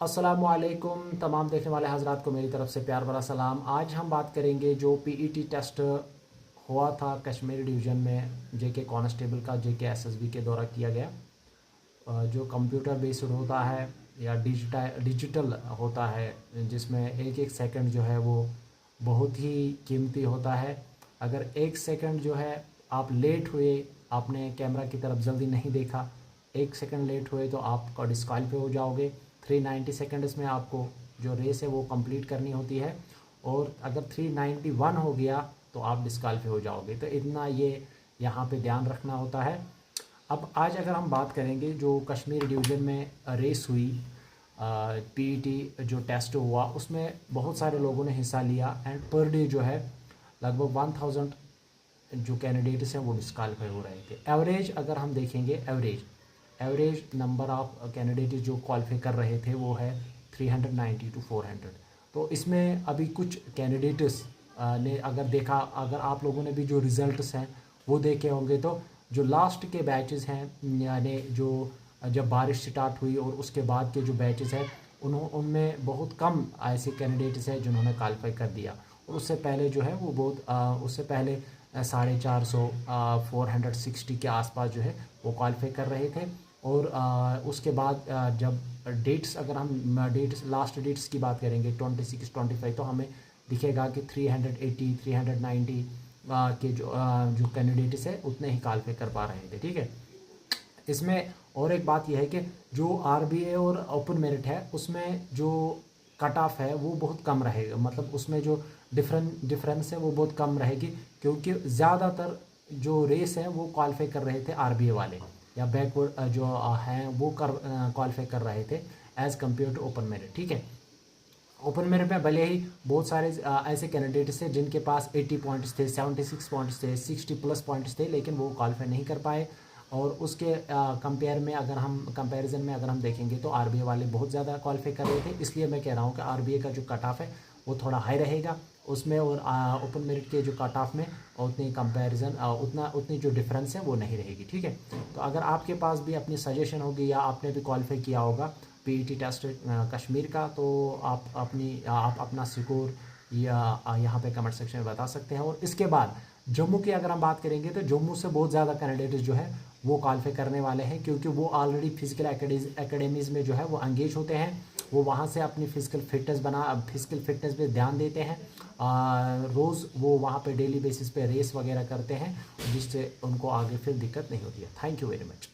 अस्सलामुअलैकुम तमाम देखने वाले हजरात को मेरी तरफ से प्यार भरा सलाम। आज हम बात करेंगे जो पीईटी टेस्ट हुआ था कश्मीर डिवीज़न में जेके कांस्टेबल का जेके एसएसबी के द्वारा किया गया। जो कंप्यूटर बेस्ड होता है या डिजिटल होता है जिसमें एक एक सेकंड जो है वो बहुत ही कीमती होता है। अगर एक सेकंड जो है आप लेट हुए, आपने कैमरा की तरफ जल्दी नहीं देखा, एक सेकंड लेट हुए तो आप डिस्क्वालीफाई हो जाओगे। 390 सेकंड्स में आपको जो रेस है वो कंप्लीट करनी होती है और अगर 391 हो गया तो आप डिस्क्वालीफाई हो जाओगे। तो इतना ये यहाँ पे ध्यान रखना होता है। अब आज अगर हम बात करेंगे जो कश्मीर डिवीज़न में रेस हुई, पीईटी जो टेस्ट हुआ उसमें बहुत सारे लोगों ने हिस्सा लिया एंड पर डे जो है लगभग 1000 जो कैंडिडेट्स हैं वो डिस्क्वालीफाई हो रहे थे। एवरेज अगर हम देखेंगे, एवरेज नंबर ऑफ कैंडिडेट जो क्वालिफाई कर रहे थे वो है 390 टू 400। तो इसमें अभी कुछ कैंडिडेट्स ने अगर देखा, अगर आप लोगों ने भी जो रिज़ल्ट्स हैं वो देखे होंगे तो जो लास्ट के बैचेस हैं यानी जो जब बारिश स्टार्ट हुई और उसके बाद के जो बैचेस हैं उनमें बहुत कम ऐसे कैंडिडेट्स हैं जिन्होंने क्वालिफाई कर दिया। और उससे पहले जो है वो उससे पहले 450 460 के आसपास जो है वो क्वालिफाई कर रहे थे। और उसके बाद जब डेट्स, अगर हम डेट्स लास्ट डेट्स की बात करेंगे 26 25 तो हमें दिखेगा कि 380 390 के जो कैंडिडेट्स है उतने ही क्वालिफाई कर पा रहे थे। ठीक है, इसमें और एक बात यह है कि जो आरबीए और ओपन मेरिट है उसमें जो कट ऑफ है वो बहुत कम रहेगा, मतलब उसमें जो डिफरेंस है वो बहुत कम रहेगी क्योंकि ज़्यादातर जो रेस है वो क्वालिफाई कर रहे थे आरबीए वाले या बैकवर्ड जो हैं वो क्वालिफाई कर रहे थे as compare to open merit. ठीक है, ओपन मेरिट में भले ही बहुत सारे ऐसे कैंडिडेट्स थे जिनके पास 80 पॉइंट्स थे, 76 पॉइंट्स थे, 60 प्लस पॉइंट्स थे, लेकिन वो क्वालिफाई नहीं कर पाए। और उसके कंपैरिजन में अगर हम देखेंगे तो आरबीए वाले बहुत ज़्यादा क्वालिफाई कर रहे थे। इसलिए मैं कह रहा हूँ कि आरबीए का जो कट ऑफ है वो थोड़ा हाई रहेगा उसमें, और ओपन मेरिट के जो कट ऑफ में उतनी कंपैरिजन उतनी जो डिफरेंस है वो नहीं रहेगी। ठीक है, तो अगर आपके पास भी अपनी सजेशन होगी या आपने भी क्वालिफाई किया होगा पीईटी टेस्ट कश्मीर का तो आप अपना स्कोर या यहाँ पे कमेंट सेक्शन में बता सकते हैं। और इसके बाद जम्मू की अगर हम बात करेंगे तो जम्मू से बहुत ज़्यादा कैंडिडेट जो है वो क्वालिफाई करने वाले हैं क्योंकि वो ऑलरेडी फिजिकल एकेडमीज़ में जो है वो एंगेज होते हैं। वो वहाँ से अपनी फिजिकल फिटनेस पे ध्यान देते हैं। रोज़ वो वहाँ पे डेली बेसिस पे रेस वगैरह करते हैं जिससे उनको आगे फिर दिक्कत नहीं होती है। Thank you very much.